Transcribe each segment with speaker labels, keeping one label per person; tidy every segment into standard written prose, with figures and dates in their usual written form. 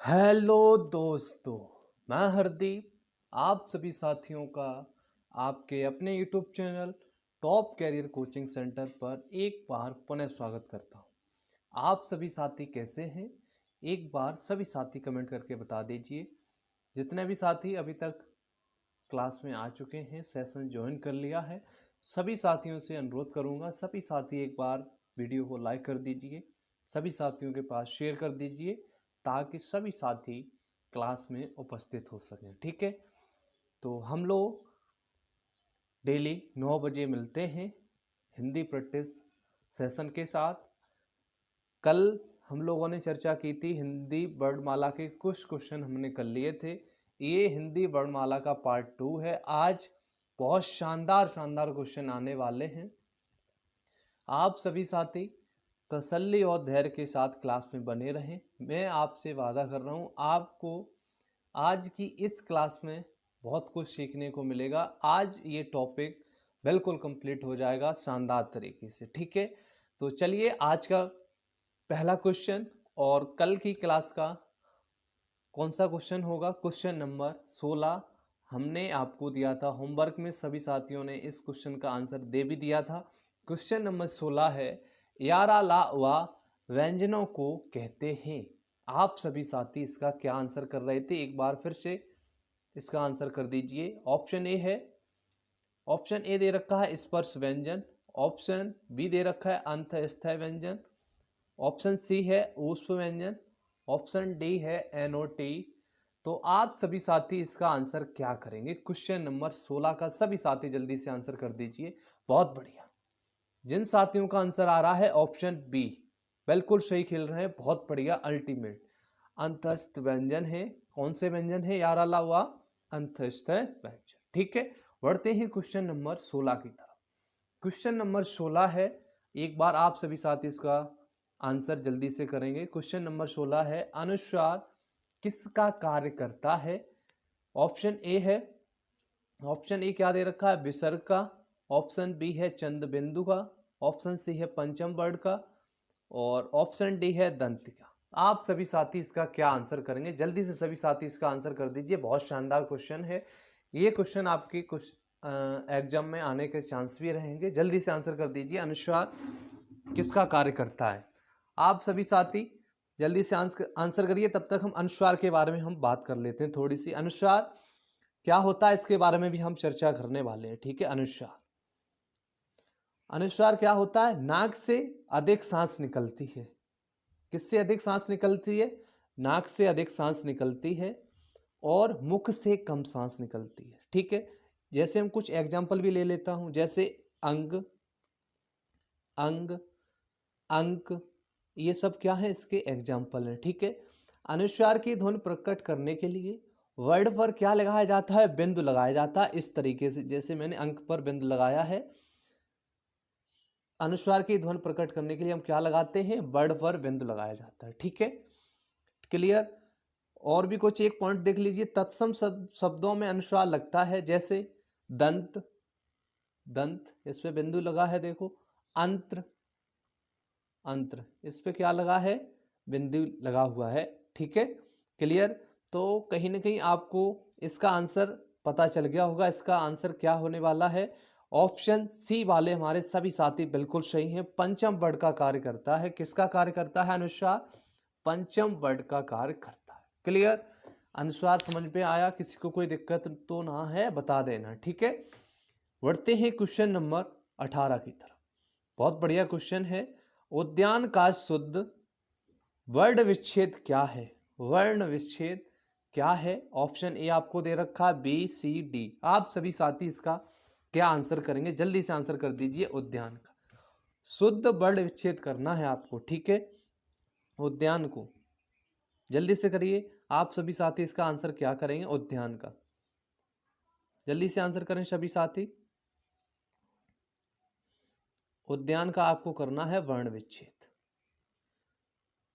Speaker 1: Hello दोस्तों, मैं हरदीप आप सभी साथियों का आपके अपने YouTube channel top career coaching centre पर एक बार पुनः स्वागत करता हूं। आप सभी साथी कैसे हैं? एक बार सभी साथी कमेंट करके बता दीजिए। जितने भी साथी अभी तक क्लास में आ चुके हैं, सेशन ज्वाइन कर लिया है, सभी साथियों से अनुरोध करूंगा, सभी साथी एक बार वीडियो को लाइक कर दीजिए, सभी साथियों के पास शेयर कर दीजिए ताकि सभी साथी क्लास में उपस्थित हो सकें। ठीक है, तो हम लोग डेली 9 बजे मिलते हैं हिंदी प्रैक्टिस सेशन के साथ। कल हम लोगों ने चर्चा की थी, हिंदी वर्णमाला के कुछ क्वेश्चन हमने कर लिए थे। ये हिंदी वर्णमाला का पार्ट 2 है। आज बहुत शानदार शानदार क्वेश्चन आने वाले हैं। आप सभी साथी तसल्ली और धैर्य के साथ क्लास में बने रहें। मैं आपसे वादा कर रहा हूँ, आपको आज की इस क्लास में बहुत कुछ सीखने को मिलेगा। आज ये टॉपिक बिल्कुल कंप्लीट हो जाएगा शानदार तरीके से। ठीक है, तो चलिए आज का पहला क्वेश्चन और कल की क्लास का कौन सा क्वेश्चन होगा? क्वेश्चन नंबर 16 हमने आपको दिया था होमवर्क में, सभी साथियों ने इस क्वेश्चन का आंसर दे भी दिया था। क्वेश्चन नंबर 16 है, यारा ला वा व्यंजनों को कहते हैं। आप सभी साथी इसका क्या आंसर कर रहे थे? एक बार फिर से इसका आंसर कर दीजिए। ऑप्शन ए है, ऑप्शन ए दे रखा है स्पर्श व्यंजन, ऑप्शन बी दे रखा है अंतःस्थाई व्यंजन, ऑप्शन सी है ऊष्म व्यंजन, ऑप्शन डी है एनओटी। तो आप सभी साथी इसका आंसर क्या करेंगे? क्वेश्चन नंबर 16 का सभी साथी जल्दी से आंसर कर दीजिए। बहुत बढ़िया, जिन साथियों का आंसर आ रहा है ऑप्शन बी, बिल्कुल सही खेल रहे हैं, बहुत बढ़िया, अल्टीमेट अंतस्थ व्यंजन है। कौन से व्यंजन है यार? अला हुआ अंतस्थ व्यंजन। ठीक है, बढ़ते हैं क्वेश्चन नंबर 16 की तरफ। क्वेश्चन नंबर 16 है, एक बार आप सभी साथी इसका आंसर जल्दी से करेंगे। क्वेश्चन नंबर 16 है, अनुस्वार किसका कार्य करता है? ऑप्शन ए है, ऑप्शन ए क्या दे रखा है? विसर्ग का, ऑप्शन बी है चंद बिंदु का, ऑप्शन सी है पंचम वर्ण का, और ऑप्शन डी है दंत का। आप सभी साथी इसका क्या आंसर करेंगे? जल्दी से सभी साथी इसका आंसर कर दीजिए। बहुत शानदार क्वेश्चन है ये। क्वेश्चन आपके कुछ एग्जाम में आने के चांस भी रहेंगे। जल्दी से आंसर कर दीजिए, अनुस्वार किसका कार्य करता है? आप सभी साथी जल्दी से आंसर करिए। तब तक हम अनुस्वार के बारे में हम बात कर लेते हैं थोड़ी सी। अनुस्वार क्या होता है इसके बारे में भी हम चर्चा करने वाले हैं। ठीक है, अनुस्वार, अनुस्वार क्या होता है? नाक से अधिक सांस निकलती है। किससे अधिक सांस निकलती है? नाक से अधिक सांस निकलती है और मुख से कम सांस निकलती है। ठीक है, जैसे हम कुछ एग्जाम्पल भी ले लेता हूं, जैसे अंग, अंग, अंक, ये सब क्या है? इसके एग्जाम्पल हैं। ठीक है, अनुस्वार की ध्वनि प्रकट करने के लिए वर्ड पर क्या लगाया जाता है? बिंदु लगाया जाता है। इस तरीके से जैसे मैंने अंक पर बिंदु लगाया है। अनुस्वार की ध्वनि प्रकट करने के लिए हम क्या लगाते हैं? वर्ड पर बिंदु लगाया जाता है। ठीक है, क्लियर? और भी कुछ एक पॉइंट देख लीजिए, तत्सम शब्दों में अनुस्वार लगता है, जैसे दंत, दंत, इस पे बिंदु लगा है देखो। अंत्र, अंत्र, इस पे क्या लगा है? बिंदु लगा हुआ है। ठीक है, क्लियर? तो कहीं ना कहीं आपको इसका आंसर पता चल गया होगा। इसका आंसर क्या होने वाला है? ऑप्शन सी वाले हमारे सभी साथी बिल्कुल सही हैं। पंचम वर्ड का कार्य करता है। किसका कार्य करता है अनुस्वार? पंचम वर्ड का कार्य करता है। क्लियर? अनुस्वार समझ में आया? किसी को कोई दिक्कत तो ना है? बता देना। ठीक है, बढ़ते हैं क्वेश्चन नंबर 18 की तरफ। बहुत बढ़िया क्वेश्चन है। उद्यान का शुद्ध वर्ण विच्छेद क्या है? वर्ण विच्छेद क्या है? ऑप्शन ए आपको दे रखा है, बी सी डी। आप सभी साथी इसका क्या आंसर करेंगे? जल्दी से आंसर कर दीजिए। उद्यान का शुद्ध वर्ण विच्छेद करना है आपको। ठीक है, उद्यान को जल्दी से करिए। आप सभी साथी इसका आंसर क्या करेंगे? उद्यान का जल्दी से आंसर करें सभी साथी। उद्यान का आपको करना है वर्ण विच्छेद।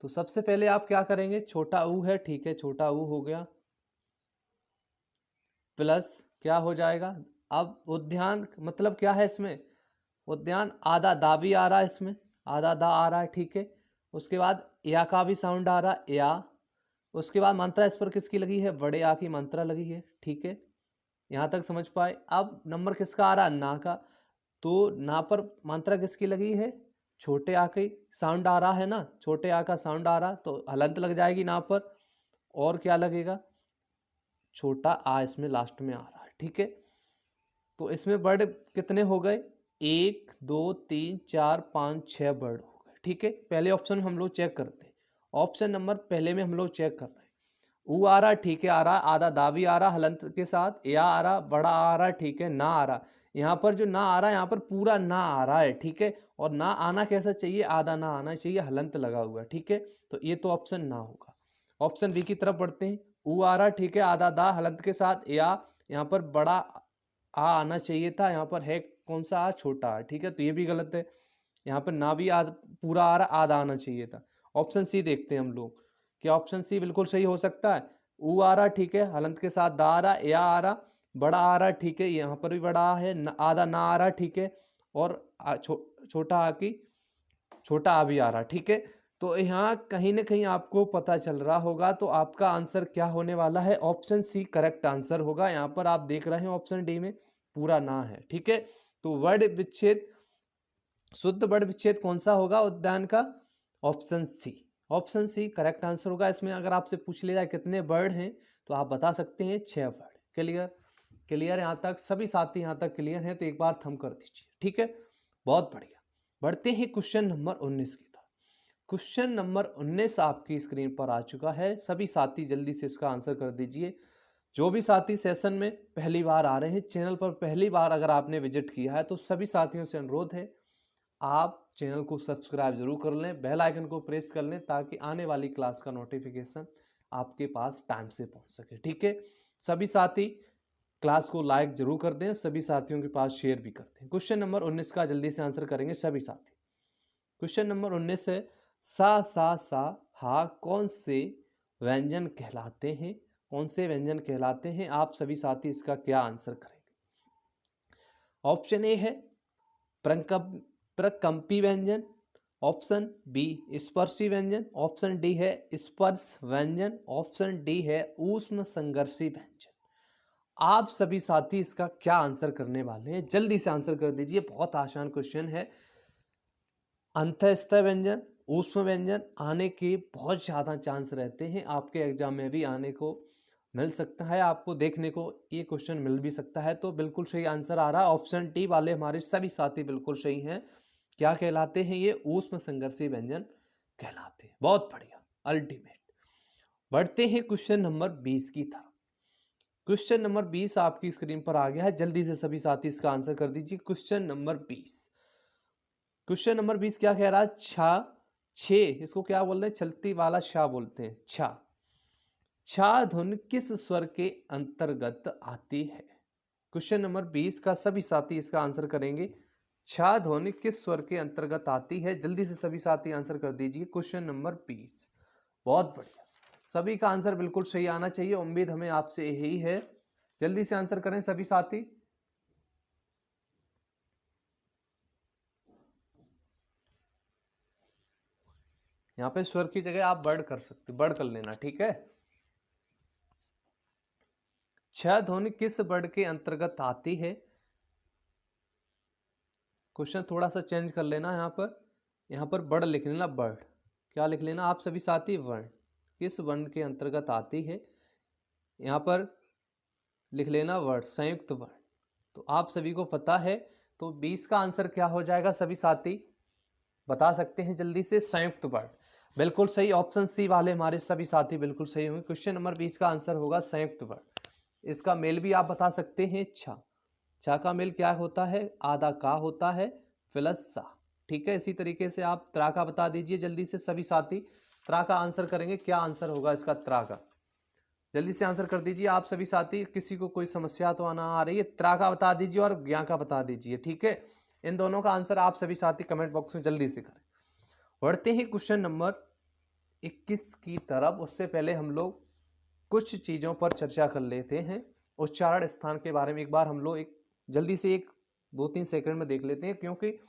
Speaker 1: तो सबसे पहले आप क्या करेंगे? छोटा ऊ है, ठीक है, छोटा ऊ हो गया, प्लस क्या हो जाएगा? अब उद्यान मतलब क्या है इसमें? उद्यान, आधा दा भी आ रहा है इसमें, आधा दा आ रहा है। ठीक है, उसके बाद या का भी साउंड आ रहा है, या। उसके बाद मात्रा इस पर किसकी लगी है, बड़े आ की मात्रा लगी है। ठीक है, यहाँ तक समझ पाए। अब नंबर किसका आ रहा, ना का, तो ना पर मात्रा किसकी लगी है, छोटे आ की साउंड आ रहा है ना, छोटे आ का साउंड आ रहा, तो हलंत लग जाएगी ना पर, और क्या लगेगा, छोटा आ इसमें लास्ट में आ रहा है। ठीक है, तो इसमें वर्ड कितने हो गए, 1 2 3 4 5 6 वर्ड हो गए। ठीक है, पहले ऑप्शन में हम लोग चेक करते हैं, ऑप्शन नंबर पहले में हम लोग चेक कर रहे हैं। ऊ आ रहा, ठीक है, आ रहा, आधा दा भी आ रहा हलंत के साथ, या आ रहा, बड़ा आ रहा, ठीक है, ना आ रहा। यहाँ पर जो ना आ रहा है, यहाँ पर पूरा ना आ रहा है। ठीक है, और ना आना कैसा चाहिए, आधा ना आना चाहिए, हलंत लगा हुआ है। ठीक है, तो ये तो ऑप्शन ना होगा। ऑप्शन बी की तरफ बढ़ते हैं, ऊ आ रहा, ठीक है, आधा दा हलंत के साथ, या यहाँ पर बड़ा आ आना चाहिए था, यहाँ पर है कौन सा आ, छोटा आ। ठीक है, तो ये भी गलत है। यहाँ पर ना भी पूरा आ रहा, आधा आना चाहिए था। ऑप्शन सी देखते हैं हम लोग, क्या ऑप्शन सी बिल्कुल सही हो सकता है। ऊ आ रहा, ठीक है, हलंत के साथ दा आ रहा, या आ रहा, बड़ा आ रहा, ठीक है, यहाँ पर भी बड़ा है, आधा ना आ रहा, ठीक है, और छोटा आ की छोटा आ भी आ रहा। ठीक है, तो यहाँ कहीं ना कहीं आपको पता चल रहा होगा, तो आपका आंसर क्या होने वाला है, ऑप्शन सी करेक्ट आंसर होगा। यहाँ पर आप देख रहे हैं ऑप्शन डी में पूरा ना है। ठीक है, तो वर्ड विच्छेद, शुद्ध वर्ड विच्छेद कौन सा होगा उद्यान का, option C. Option C correct answer होगा। इसमें अगर आपसे पूछ लिया जाए कितने वर्ड हैं, तो आप बता सकते हैं 6 वर्ड। क्लियर, क्लियर यहाँ तक सभी साथी, यहाँ तक क्लियर हैं, तो एक बार थम कर दीजिए। ठीक है, बहुत बढ़िया। बढ़ते हैं क्वेश्चन नंबर 19 की तरफ। क्वेश्चन नंबर 19 आपकी स्क्रीन पर आ चुका है। सभी साथी जल्दी से इसका आंसर कर दीजिए। जो भी साथी सेशन में पहली बार आ रहे हैं, चैनल पर पहली बार अगर आपने विजिट किया है, तो सभी साथियों से अनुरोध है आप चैनल को सब्सक्राइब जरूर कर लें, बेल आइकन को प्रेस कर लें, ताकि आने वाली क्लास का नोटिफिकेशन आपके पास टाइम से पहुंच सके। ठीक है, सभी साथी क्लास को लाइक जरूर कर दें, सभी साथियों के पास शेयर भी कर दें। क्वेश्चन नंबर 19 का जल्दी से आंसर करेंगे सभी साथी। क्वेश्चन नंबर 19 है, सा हा कौन से व्यंजन कहलाते हैं, कौन से व्यंजन कहलाते हैं, आप सभी साथी इसका क्या आंसर करेंगे। ऑप्शन ए है प्रकंपी व्यंजन, ऑप्शन बी स्पर्शी व्यंजन, ऑप्शन डी है स्पर्श व्यंजन, ऑप्शन डी है ऊष्म संघर्षी व्यंजन। आप सभी साथी इसका क्या आंसर करने वाले हैं, जल्दी से आंसर कर दीजिए। बहुत आसान क्वेश्चन है। अंतःस्थ व्यंजन, ऊष्म व्यंजन आने के बहुत ज़्यादा चांस रहते हैं, आपके एग्जाम में भी आने को मिल सकता है, आपको देखने को ये क्वेश्चन मिल भी सकता है। तो बिल्कुल सही आंसर आ रहा है, ऑप्शन डी वाले हमारे सभी साथी बिल्कुल सही हैं। क्या कहलाते हैं ये, ऊष्म संघर्षी व्यंजन कहलाते हैं। बहुत बढ़िया, अल्टीमेट। बढ़ते हैं क्वेश्चन नंबर 20 की तरफ। क्वेश्चन नंबर 20 आपकी स्क्रीन पर आ गया है, जल्दी से सभी साथी इसका आंसर कर दीजिए। क्वेश्चन नंबर 20, क्वेश्चन नंबर 20 क्या कह रहा है, छा छे, इसको क्या बोलते हैं, चलती वाला छा बोलते हैं, छा। छा धुन किस स्वर के अंतर्गत आती है। क्वेश्चन नंबर 20 का सभी साथी इसका आंसर करेंगे। छा ध्वनि किस स्वर के अंतर्गत आती है, जल्दी से सभी साथी आंसर कर दीजिए। क्वेश्चन नंबर 20, बहुत बढ़िया, सभी का आंसर बिल्कुल सही आना चाहिए, उम्मीद हमें आपसे यही है। जल्दी से आंसर करें सभी साथी। यहाँ पे स्वर की जगह आप वर्ड कर सकते, वर्ड कर लेना। ठीक है, छह ध्वनि किस वर्ड के अंतर्गत आती है। क्वेश्चन थोड़ा सा चेंज कर लेना, यहाँ पर वर्ड लिख लेना, वर्ड क्या लिख लेना आप सभी साथी, वर्ण किस वर्ण के अंतर्गत आती है, यहाँ पर लिख लेना वर्ड, संयुक्त वर्ण। तो आप सभी को पता है, तो 20 का आंसर क्या हो जाएगा, सभी साथी बता सकते हैं जल्दी से, संयुक्त वर्ण। बिल्कुल सही, ऑप्शन सी वाले हमारे सभी साथी बिल्कुल सही होंगे। क्वेश्चन नंबर 20 का आंसर होगा संयुक्त वर्ण। इसका मेल भी आप बता सकते हैं, छा। छा का मेल क्या होता है, आधा का होता है प्लस सा। ठीक है, इसी तरीके से आप त्रा का बता दीजिए जल्दी से सभी साथी। त्रा का आंसर करेंगे, क्या आंसर होगा इसका त्रा का, जल्दी से आंसर कर दीजिए आप सभी साथी। किसी को कोई समस्या तो आना आ रही है, त्रा का बता दीजिए और ज्ञा का बता दीजिए। ठीक है, इन दोनों का आंसर आप सभी साथी कमेंट बॉक्स में जल्दी से करें। बढ़ते हैं क्वेश्चन नंबर 21 की तरफ। उससे पहले हम लोग कुछ चीज़ों पर चर्चा कर लेते हैं। उच्चारण स्थान के बारे में एक बार हम लोग एक जल्दी से 1-2-3 सेकंड में देख लेते हैं, क्योंकि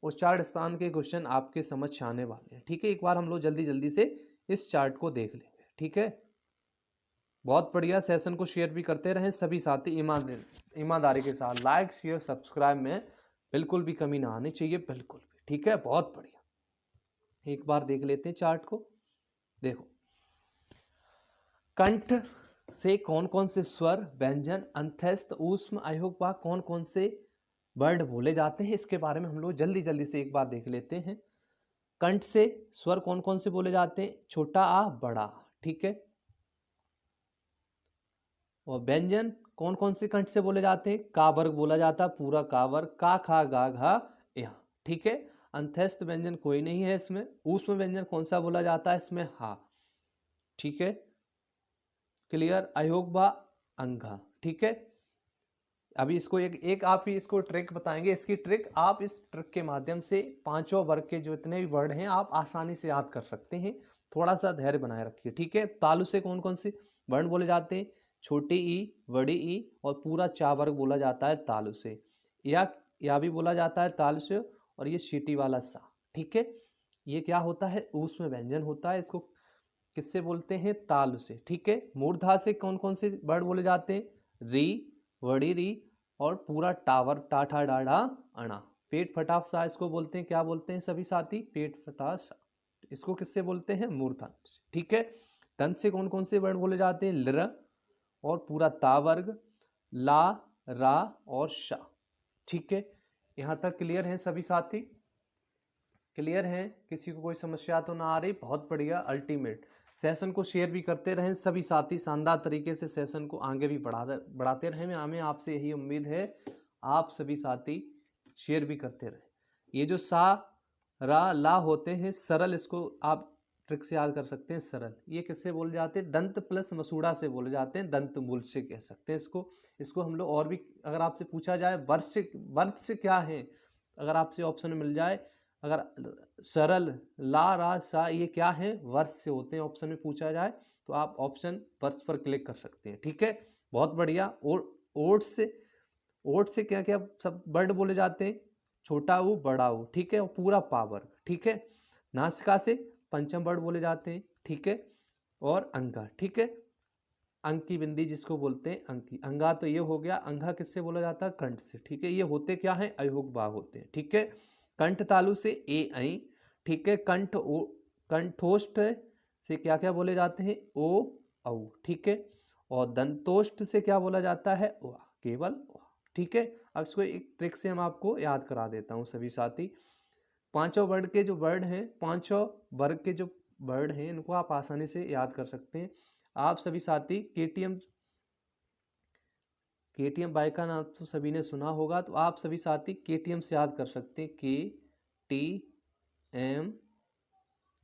Speaker 1: उच्चारण स्थान के क्वेश्चन आपके समझ आने वाले हैं। ठीक है, एक बार हम लोग जल्दी जल्दी से इस चार्ट को देख लेंगे। ठीक है, बहुत बढ़िया। सेशन को शेयर भी करते रहें सभी साथी ईमानदारी के साथ। लाइक शेयर सब्सक्राइब में बिल्कुल भी कमी ना आनी चाहिए, बिल्कुल भी। ठीक है, बहुत बढ़िया। एक बार देख लेते हैं चार्ट को। देखो, कंठ से कौन कौन से स्वर, व्यंजन, अंत्यस्थ, ऊष्म, अयोगवाह कौन कौन से वर्ड बोले जाते हैं, इसके बारे में हम लोग जल्दी जल्दी से एक बार देख लेते हैं। कंठ से स्वर कौन कौन से बोले जाते हैं, छोटा आ, बड़ा आ, ठीक है। और व्यंजन कौन कौन से कंठ से बोले जाते हैं, का वर्ग बोला जाता है, पूरा का वर्ग, का खा गा घा या, ठीक है। अंत्यस्थ व्यंजन कोई नहीं है इसमें। ऊष्म व्यंजन कौन सा बोला जाता है इसमें, हा, ठीक है, क्लियर। अयोगवा, अंघा, ठीक है। अभी इसको एक आप ही इसको ट्रिक बताएंगे। इसकी ट्रिक, आप इस ट्रिक के माध्यम से पांचों वर्ग के जो इतने भी वर्ड हैं आप आसानी से याद कर सकते हैं। थोड़ा सा धैर्य बनाए रखिए, ठीक है। तालु से कौन कौन से वर्ण बोले जाते हैं, छोटी ई, बड़ी ई और पूरा चा वर्ग बोला जाता है तालु से। या भी बोला जाता है तालु से, और ये सीटी वाला सा, ठीक है। ये क्या होता है, ऊष्म व्यंजन होता है। इसको किससे बोलते हैं, तालु से, ठीक है। मूर्धा से कौन कौन से वर्ड बोले जाते हैं, री, वड़ी री और पूरा टावर, टाठा डाढ़ा अणा। पेट फटा सा इसको बोलते हैं, क्या बोलते हैं सभी साथी, पेट फटा सा। इसको किससे बोलते हैं, मूर्धन से, ठीक है। दंत से कौन कौन से वर्ड बोले जाते हैं, लृ और पूरा तावर्ग, ला, रा और शा, ठीक है। यहां तक क्लियर है सभी साथी, क्लियर है, किसी को कोई समस्या तो ना आ रही, बहुत बढ़िया, अल्टीमेट। सेशन को शेयर भी करते रहें सभी साथी, शानदार तरीके से सेशन को आगे भी बढ़ाते रहें। हमें आपसे यही उम्मीद है, आप सभी साथी शेयर भी करते रहें। ये जो सा, रा, ला होते हैं सरल, इसको आप ट्रिक से याद कर सकते हैं, सरल। ये किससे बोले जाते हैं, दंत प्लस मसूड़ा से बोले जाते हैं, दंत मूल से कह सकते हैं इसको हम लोग। और भी अगर आपसे पूछा जाए वर्ष क्या है, अगर आपसे ऑप्शन मिल जाए, अगर सरल, ला, रा, सा ये क्या है, वर्ष से होते हैं, ऑप्शन में पूछा जाए तो आप ऑप्शन वर्ष पर क्लिक कर सकते हैं, ठीक है, बहुत बढ़िया। और ओट से क्या क्या सब वर्ड बोले जाते हैं, छोटा ऊ, बड़ा ऊ, ठीक है, और पूरा पावर, ठीक है। नासिका से पंचम वर्ड बोले जाते हैं, ठीक है। और अंगा, ठीक है, अंक की बिंदी जिसको बोलते हैं अंकी, अंगा तो ये हो गया। अंगा किससे बोला जाता है, कंठ से, ठीक है। ये होते क्या है, अयोगवाह होते हैं, ठीक है। कंठ तालु से ए ऐ, ठीक है। कंठोष्ठ से क्या क्या बोले जाते हैं, ओ औ, ठीक है। और दंतोष्ठ से क्या बोला जाता है, वा, केवल वा, ठीक है। अब इसको एक ट्रिक से हम आपको याद करा देता हूँ सभी साथी। पांचों वर्ड के जो वर्ड हैं, पांचों वर्ग के जो वर्ड हैं, इनको आप आसानी से याद कर सकते हैं। आप सभी साथी केटीएम बाइक का नाम तो सभी ने सुना होगा, तो आप सभी साथी केटीएम से याद कर सकते हैं, KTM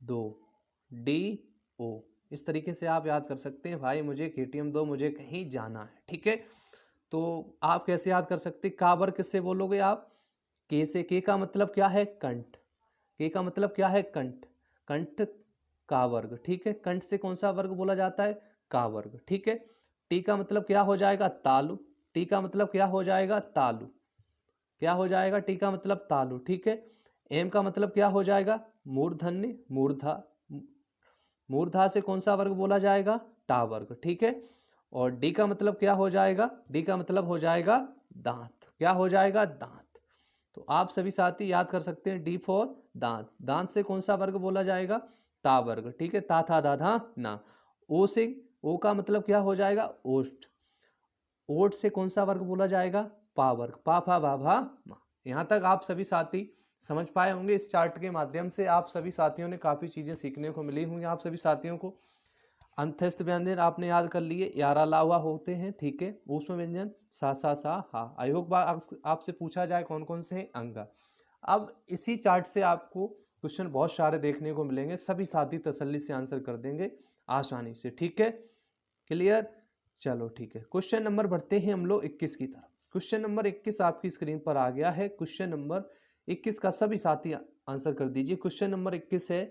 Speaker 1: 2 DO, इस तरीके से आप याद कर सकते हैं, भाई मुझे KTM 2, मुझे कहीं जाना है, ठीक है। तो आप कैसे याद कर सकते हैं, काबर किससे बोलोगे आप, के से। के का मतलब क्या है, कंठ, के का मतलब क्या है, कंठ, कंठ का वर्ग, ठीक है। कंठ से कौन सा वर्ग बोला जाता है, का वर्ग, ठीक है। टी का मतलब क्या हो जाएगा, तालु, टी का मतलब क्या हो जाएगा, तालु, क्या हो जाएगा, टी का मतलब तालु, ठीक है। एम का मतलब क्या हो जाएगा, मूर्धन्य, मूर्धा, मूर्धा से कौन सा वर्ग बोला जाएगा, टा वर्ग, ठीक है। और डी का मतलब क्या हो जाएगा, डी का मतलब हो जाएगा दांत, क्या हो जाएगा, दांत। तो आप सभी साथी याद कर सकते हैं, डी फॉर दांत, दांत से कौन सा वर्ग बोला जाएगा, ता वर्ग, ठीक है। ता था दा था ना। ओ से, ओ का मतलब क्या हो जाएगा, ओष्ठ, ओट से कौन सा वर्ग बोला जाएगा, पा वर्ग, पा फा भा भा मा। यहाँ तक आप सभी साथी समझ पाए होंगे। इस चार्ट के माध्यम से आप सभी साथियों ने काफ़ी चीज़ें सीखने को मिली होंगी आप सभी साथियों को। अंत्यस्थ व्यंजन आपने याद कर लिए, यारा लावा होते हैं, ठीक है। ऊष्म व्यंजन सा हा। अयोग आपसे पूछा जाए कौन कौन से हैं, अंगा। अब इसी चार्ट से आपको क्वेश्चन बहुत सारे देखने को मिलेंगे, सभी साथी तसल्ली से आंसर कर देंगे आसानी से, ठीक है, क्लियर। चलो ठीक है, क्वेश्चन नंबर बढ़ते हैं हम लोग 21 की तरफ। क्वेश्चन नंबर 21 आपकी स्क्रीन पर आ गया है। क्वेश्चन नंबर 21 का सभी साथी आंसर कर दीजिए। क्वेश्चन नंबर 21 है,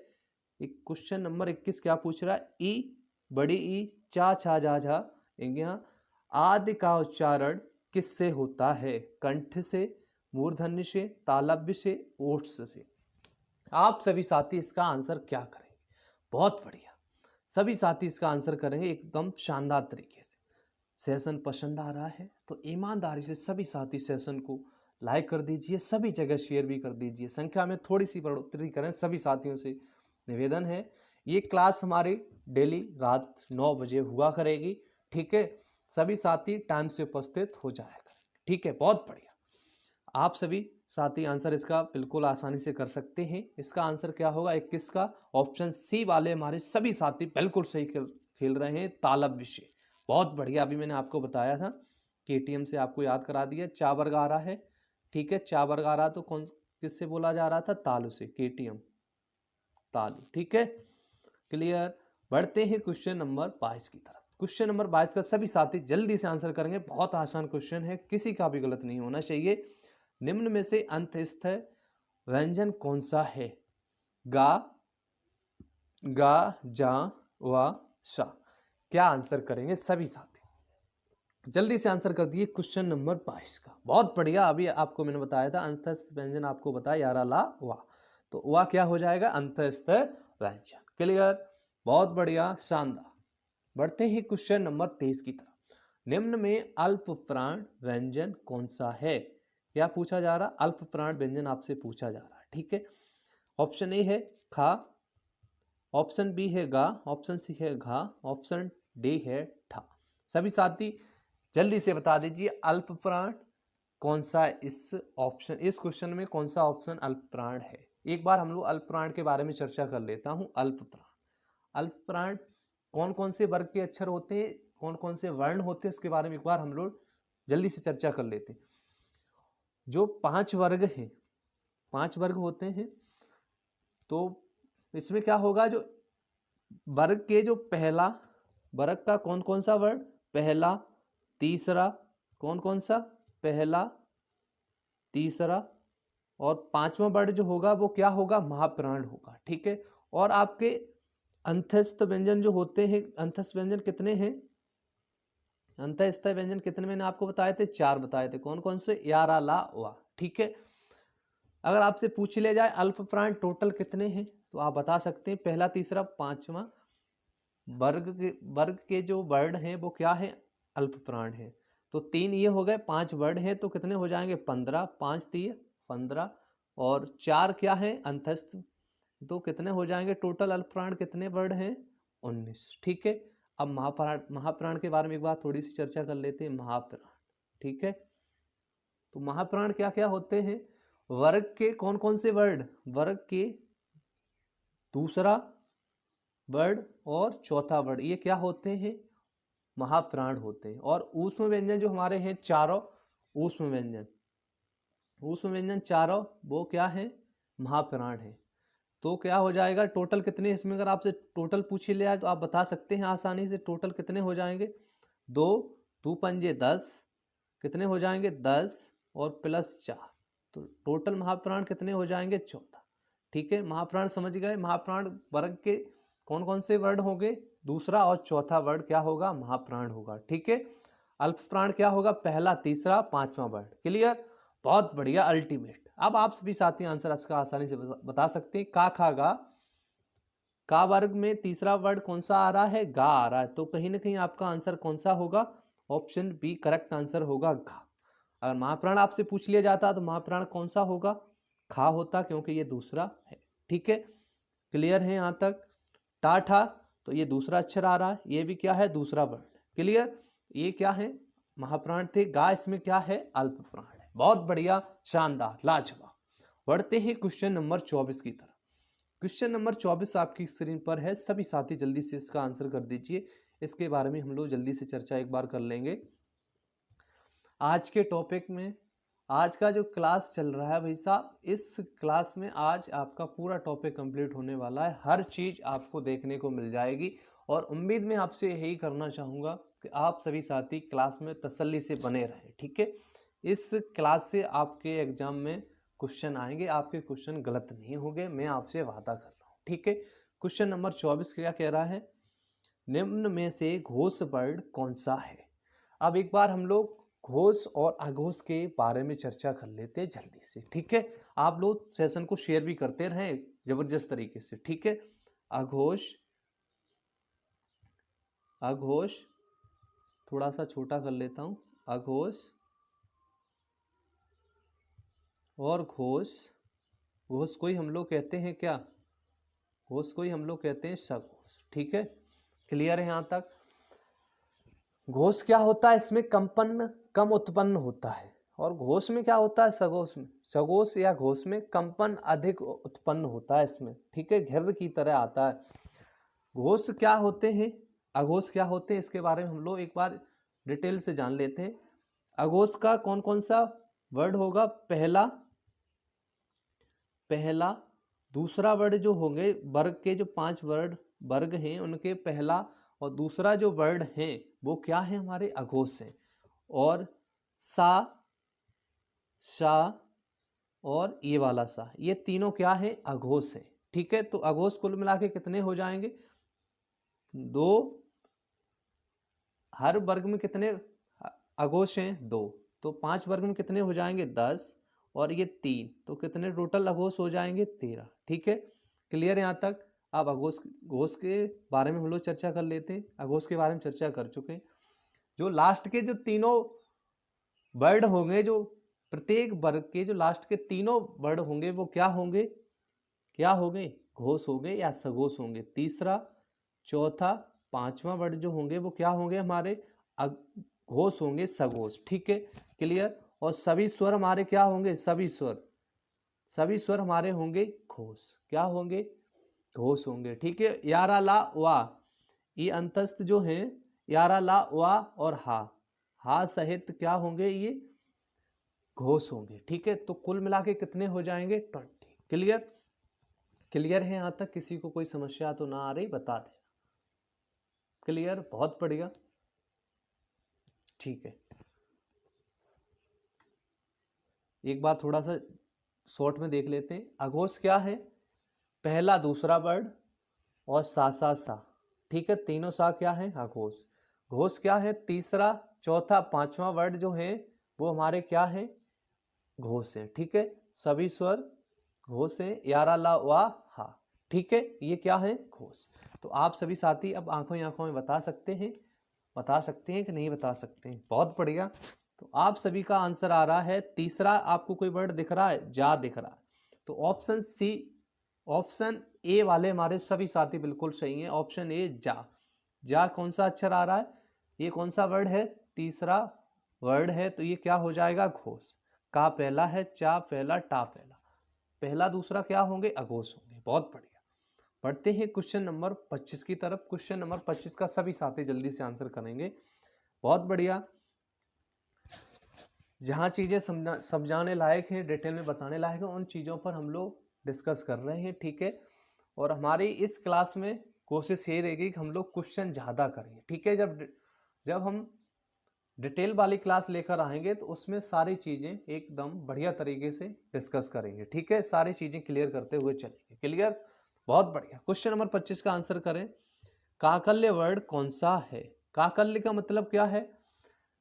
Speaker 1: क्वेश्चन नंबर 21 क्या पूछ रहा है, ई, बड़ी ई, चा छा जा झा, यहाँ आदि का उच्चारण किससे होता है, कंठ से, मूर्धन्य से, तालव्य से, ओष्ठ से। आप सभी साथी इसका आंसर क्या करेंगे, बहुत बढ़िया। सभी साथी इसका आंसर करेंगे एकदम शानदार तरीके से। सेशन पसंद आ रहा है तो ईमानदारी से सभी साथी सेशन को लाइक कर दीजिए, सभी जगह शेयर भी कर दीजिए। संख्या में थोड़ी सी बढ़ोतरी करें, सभी साथियों से निवेदन है। ये क्लास हमारी डेली रात 9 बजे हुआ करेगी, ठीक है। सभी साथी टाइम से उपस्थित हो जाएगा, ठीक है। बहुत बढ़िया, आप सभी साथी आंसर इसका बिल्कुल आसानी से कर सकते हैं। इसका आंसर क्या होगा 21 का ऑप्शन सी वाले हमारे सभी साथी बिल्कुल सही खेल रहे हैं, तालब विषय। बहुत बढ़िया, अभी मैंने आपको बताया था केटीएम से आपको याद करा दिया। चा वर्ग आ रहा है, ठीक है। चा वर्ग आ रहा तो कौन किससे बोला जा रहा था? तालु से, केटीएम तालु, ठीक है। क्लियर। बढ़ते हैं क्वेश्चन नंबर 22 की तरफ। क्वेश्चन नंबर 22 का सभी साथी जल्दी से आंसर करेंगे, बहुत आसान क्वेश्चन है, किसी का भी गलत नहीं होना चाहिए। निम्न में से अंतस्थ व्यंजन कौन सा है? गा, गा, जा, वा, शा। क्या आंसर करेंगे सभी साथी? जल्दी से आंसर कर दिए क्वेश्चन नंबर 22 का। बहुत बढ़िया, अभी आपको मैंने बताया था अंतस्थ व्यंजन, आपको बताया यारा ला वा, तो वा क्या हो जाएगा? अंतस्थ व्यंजन। क्लियर, बहुत बढ़िया, शानदार। बढ़ते हैं क्वेश्चन नंबर 23 की तरफ। निम्न में अल्प प्राण व्यंजन कौन सा है? क्या पूछा जा रहा? अल्प प्राण व्यंजन आपसे पूछा जा रहा है, ठीक है। ऑप्शन ए है खा, ऑप्शन बी है गा, ऑप्शन सी है घा, ऑप्शन डी है ठा। सभी साथी जल्दी से बता दीजिए अल्प प्राण कौन सा इस क्वेश्चन में कौन सा ऑप्शन अल्प प्राण है। एक बार हम लोग अल्प प्राण के बारे में चर्चा कर लेता हूं। अल्प प्राण कौन कौन से वर्ग के अक्षर होते हैं, कौन कौन से वर्ण होते हैं, इसके बारे में एक बार हम लोग जल्दी से चर्चा कर लेते हैं। जो 5 वर्ग हैं, 5 वर्ग होते हैं, तो इसमें क्या होगा? जो वर्ग के जो पहला वर्ग का कौन कौन सा वर्ण? पहला, तीसरा, कौन कौन सा? पहला, तीसरा, और 5वां वर्ण जो होगा वो क्या होगा? महाप्राण होगा, ठीक है। और आपके अंतस्थ व्यंजन जो होते हैं, अंतस्थ व्यंजन कितने हैं? अंतस्थ व्यंजन कितने मैंने आपको बताए थे? 4 बताए थे। कौन कौन से? या, रा, ला, वा, ठीक है। अगर आपसे पूछ लिया जाए अल्प प्राण टोटल कितने हैं, तो आप बता सकते हैं पहला, तीसरा, 5वां वर्ग के जो वर्ण हैं वो क्या है? अल्प प्राण है। तो 3 ये हो गए, 5 वर्ण है तो कितने हो जाएंगे? 15, 5 3 15, और 4 क्या है? अंतस्थ, तो कितने हो जाएंगे टोटल अल्प प्राण? कितने वर्ण हैं? 19, ठीक है। अब महाप्राण के बारे में एक बार थोड़ी सी चर्चा कर लेते हैं। महाप्राण, ठीक है। तो महाप्राण क्या क्या होते हैं? वर्ग के कौन कौन से वर्ण? वर्ग के दूसरा वर्ण और चौथा वर्ण, ये क्या होते हैं? महाप्राण होते हैं। और ऊष्म व्यंजन जो हमारे हैं चारों, ऊष्म व्यंजन चारों वो क्या है? महाप्राण है। तो क्या हो जाएगा टोटल कितने? इसमें अगर आपसे टोटल पूछ ही लिया तो आप बता सकते हैं आसानी से टोटल कितने हो जाएंगे? 2, 2 पंजे 10, कितने हो जाएंगे? 10 और प्लस 4, तो टोटल महाप्राण कितने हो जाएंगे? 14, ठीक है। महाप्राण समझ गए। महाप्राण वर्ग के कौन कौन से वर्ण होंगे? दूसरा और चौथा वर्ण क्या होगा? महाप्राण होगा, ठीक है। अल्प प्राण क्या होगा? पहला, तीसरा, 5वां वर्ण। क्लियर, बहुत बढ़िया, अल्टीमेट। अब आप सभी साथी आंसर इसका आसानी से बता सकते हैं। का, खा, गा, का वर्ग में तीसरा वर्ण कौन सा आ रहा है? गा आ रहा है, तो कहीं ना कहीं आपका आंसर कौन सा होगा? ऑप्शन बी करेक्ट आंसर होगा, घा। अगर महाप्राण आपसे पूछ लिया जाता तो महाप्राण कौन सा होगा? खा होता, क्योंकि ये दूसरा है, ठीक है। क्लियर है यहां तक? टा, ठा, तो ये दूसरा अक्षर आ रहा है, ये भी क्या है? दूसरा वर्ण। क्लियर, ये क्या है? महाप्राण थे। गा इसमें क्या है? अल्प प्राण है। बहुत बढ़िया, शानदार, लाजवाब। बढ़ते हैं क्वेश्चन नंबर 24 की तरफ। क्वेश्चन नंबर 24 आपकी स्क्रीन पर है, सभी साथी जल्दी से इसका आंसर कर दीजिए। इसके बारे में हम लोग जल्दी से चर्चा एक बार कर लेंगे। आज के टॉपिक में, आज का जो क्लास चल रहा है भाई साहब, इस क्लास में आज आपका पूरा टॉपिक कंप्लीट होने वाला है। हर चीज़ आपको देखने को मिल जाएगी, और उम्मीद में आपसे यही करना चाहूँगा कि आप सभी साथी क्लास में तसल्ली से बने रहें, ठीक है। इस क्लास से आपके एग्जाम में क्वेश्चन आएंगे, आपके क्वेश्चन गलत नहीं होंगे, मैं आपसे वादा कर रहा हूँ, ठीक है। क्वेश्चन नंबर 24 क्या कह रहा है? निम्न में से घोष वर्ण कौन सा है? अब एक बार हम लोग घोष और अघोष के बारे में चर्चा कर लेते हैं जल्दी से, ठीक है। आप लोग सेशन को शेयर भी करते रहें जबरदस्त तरीके से, ठीक है। अघोष अघोष, थोड़ा सा छोटा कर लेता हूँ, अघोष और घोष। घोष को ही हम लोग कहते हैं क्या, घोष को ही हम लोग कहते हैं सघोष। ठीक है, क्लियर है यहाँ तक। घोष क्या होता है, इसमें कंपन कम उत्पन्न होता है, और घोष में क्या होता है, सघोष में, सघोष या घोष में कंपन अधिक उत्पन्न होता है इसमें। ठीक है, घिर्र की तरह आता है। घोष क्या होते हैं, अघोष क्या होते हैं, इसके बारे में हम लोग एक बार डिटेल से जान लेते हैं। अघोष का कौन कौन सा वर्ड होगा, पहला, दूसरा वर्ड जो होंगे, वर्ग के जो 5 वर्ग हैं उनके पहला और दूसरा जो वर्ड है वो क्या है, हमारे अघोष है। और सा, शा और ये वाला सा, ये तीनों क्या है, अघोष है। ठीक है, तो अघोष कुल मिला के कितने हो जाएंगे, 2, हर वर्ग में कितने अघोष हैं, 2, तो 5 वर्ग में कितने हो जाएंगे, 10, और ये 3, तो कितने टोटल अघोष हो जाएंगे, 13। ठीक है, क्लियर यहाँ तक। अब घोष के बारे में हम लोग चर्चा कर लेते हैं। अघोष के बारे में चर्चा कर चुके हैं। जो लास्ट के जो तीनों वर्ड होंगे, जो प्रत्येक वर्ग के जो लास्ट के तीनों वर्ड होंगे वो क्या होंगे, घोष होंगे या सघोष होंगे। तीसरा, चौथा, पांचवा वर्ड जो होंगे वो क्या होंगे, हमारे घोष होंगे, सघोष। ठीक है, क्लियर। और सभी स्वर हमारे क्या होंगे, सभी स्वर हमारे होंगे घोष, क्या होंगे, घोष होंगे। ठीक है, यारा, ला, वा, ये अंतस्थ जो है, यारा, ला, वा और हा सहित क्या होंगे, ये घोष होंगे। ठीक है, तो कुल मिला के कितने हो जाएंगे, 20। क्लियर है यहाँ तक, किसी को कोई समस्या तो ना आ रही, बता देना। क्लियर, बहुत बढ़िया। ठीक है, एक बार थोड़ा सा शॉर्ट में देख लेते हैं। अघोष क्या है, पहला दूसरा वर्ड और सा। ठीक है, तीनों सा क्या है, अघोष। घोष क्या है, तीसरा, चौथा, पांचवा वर्ड जो है वो हमारे क्या है, घोष है। ठीक है, सभी स्वर घोष है, यारा, ला, वा, हा। ठीक है, ये क्या है, घोष। तो आप सभी साथी अब आंखों में बता सकते हैं कि नहीं बता सकते हैं, बहुत बढ़िया। तो आप सभी का आंसर आ रहा है तीसरा। आपको कोई वर्ड दिख रहा है, जा दिख रहा है, तो ऑप्शन सी, ऑप्शन ए वाले हमारे सभी साथी बिल्कुल सही हैं। ऑप्शन ए, जा कौन सा अक्षर आ रहा है, ये कौन सा वर्ड है, तीसरा वर्ड है, तो ये क्या हो जाएगा, घोष। का पहला है, चा पहला, टा पहला, पहला दूसरा क्या होंगे, अघोष होंगे। बहुत बढ़िया, बढ़ते हैं क्वेश्चन नंबर 25 की तरफ। क्वेश्चन नंबर 25 का सभी साथी जल्दी से आंसर करेंगे, बहुत बढ़िया। जहाँ चीजें समझाने लायक हैं, डिटेल में बताने लायक है, उन चीजों पर हम लोग डिस्कस कर रहे हैं। ठीक है, और हमारी इस क्लास में कोशिश ये रहेगी कि हम लोग क्वेश्चन ज़्यादा करें। ठीक है, जब हम डिटेल वाली क्लास लेकर आएंगे तो उसमें सारी चीज़ें एकदम बढ़िया तरीके से डिस्कस करेंगे। ठीक है, सारी चीज़ें क्लियर करते हुए चलेंगे। क्लियर, बहुत बढ़िया। क्वेश्चन नंबर 25 का आंसर करें। काकल्य वर्ड कौन सा है, काकल्य का मतलब क्या है,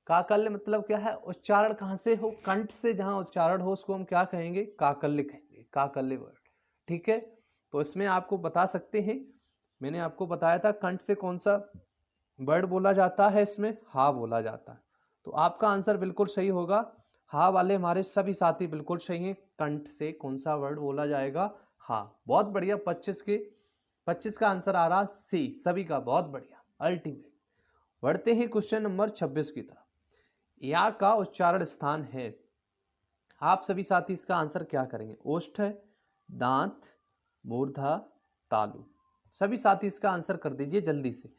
Speaker 1: काकल्य मतलब क्या है, उच्चारण कहाँ से हो, कंठ से जहाँ उच्चारण हो उसको हम क्या कहेंगे, काकल्य कहेंगे, काकल्य वर्ड। ठीक है, तो इसमें आपको बता सकते हैं, मैंने आपको बताया था कंठ से कौन सा वर्ड बोला जाता है, इसमें हा बोला जाता है। तो आपका आंसर बिल्कुल सही होगा, हा वाले हमारे सभी साथी बिल्कुल सही हैं। कंठ से कौन सा वर्ड बोला जाएगा, हा। बहुत बढ़िया, 25 का आंसर आ रहा सी सभी का, बहुत बढ़िया, अल्टीमेट। बढ़ते हैं क्वेश्चन नंबर 26 की तरफ। या का उच्चारण स्थान है, आप सभी साथी इसका आंसर क्या करेंगे, ओष्ठ, दांत, मूर्धा, तालु। सभी साथी इसका आंसर कर दीजिए जल्दी से।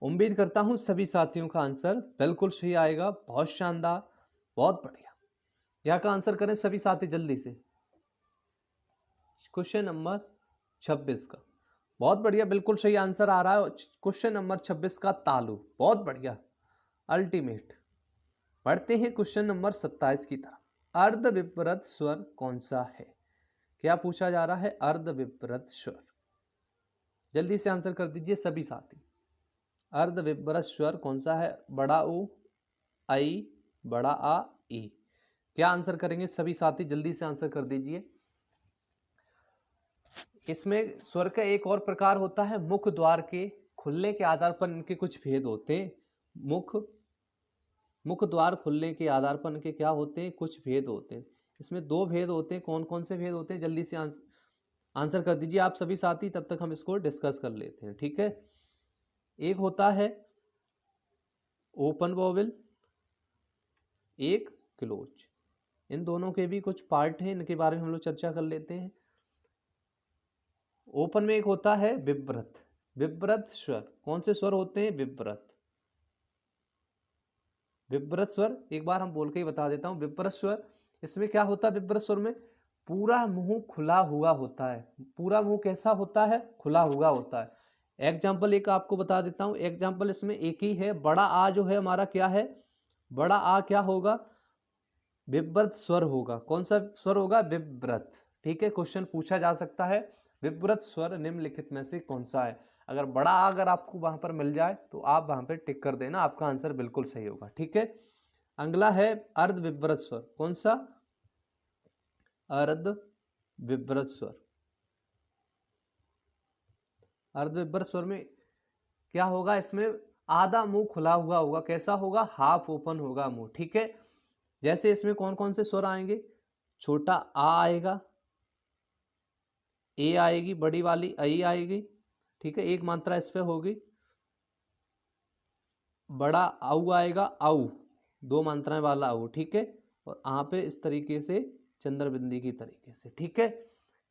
Speaker 1: उम्मीद करता हूं सभी साथियों का आंसर बिल्कुल सही आएगा, बहुत शानदार, बहुत बढ़िया। यहाँ का आंसर करें सभी साथी जल्दी से। क्वेश्चन नंबर 26 का, बहुत बढ़िया, बिल्कुल सही आंसर आ रहा है क्वेश्चन नंबर 26 का, तालु। बहुत बढ़िया, अल्टीमेट। बढ़ते हैं क्वेश्चन नंबर 27 की तरफ। अर्ध विपरीत स्वर कौन सा है, क्या पूछा जा रहा है, अर्ध विपरीत स्वर। जल्दी से आंसर कर दीजिए सभी साथी। अर्ध विपरीत स्वर कौन सा है, बड़ा ऊ, आई, बड़ा आ, ई। क्या आंसर करेंगे सभी साथी, जल्दी से आंसर कर दीजिए। इसमें स्वर का एक और प्रकार होता है मुख द्वार के खुलने के आधार पर इनके कुछ भेद होते हैं। मुख द्वार खुलने के आधार पर इनके क्या होते हैं, कुछ भेद होते हैं। इसमें 2 भेद होते हैं। कौन कौन से भेद होते हैं, जल्दी से आंसर कर दीजिए आप सभी साथी, तब तक हम इसको डिस्कस कर लेते हैं। ठीक है, एक होता है ओपन वोवेल, एक क्लोज। इन दोनों के भी कुछ पार्ट हैं, इनके बारे में हम लोग चर्चा कर लेते हैं। ओपन में एक होता है विव्रत। विव्रत स्वर, कौन से स्वर होते हैं, विव्रत। विव्रत स्वर एक बार हम बोल के ही बता देता हूं। विव्रत स्वर, इसमें क्या होता है, विव्रत स्वर में पूरा मुंह खुला हुआ होता है। पूरा मुंह कैसा होता है, खुला हुआ होता है। एग्जाम्पल एक आपको बता देता हूं। एग्जाम्पल इसमें एक ही है, बड़ा आ जो है हमारा क्या है, बड़ा आ क्या होगा, विव्रत स्वर होगा। कौन सा स्वर होगा, विव्रत। ठीक है, क्वेश्चन पूछा जा सकता है, विव्रत स्वर निम्नलिखित में से कौन सा है। अगर बड़ा आ अगर आपको वहां पर मिल जाए तो आप वहां पर टिक कर देना, आपका आंसर बिल्कुल सही होगा। ठीक है, अगला है अर्ध विव्रत स्वर। कौन सा, अर्ध विव्रत स्वर। अर्ध विव्रत स्वर में क्या होगा, इसमें आधा मुंह खुला हुआ होगा। कैसा होगा, हाफ ओपन होगा मुंह। ठीक है, जैसे इसमें कौन कौन से स्वर आएंगे, छोटा आ आएगा, ए आएगी, बड़ी वाली आई आएगी। ठीक है, एक मात्रा इस पे होगी। बड़ा आऊ आएगा, आऊ, 2 मात्राएं वाला आऊ। ठीक है, और यहाँ पे इस तरीके से चंद्रबिंदी की तरीके से। ठीक है,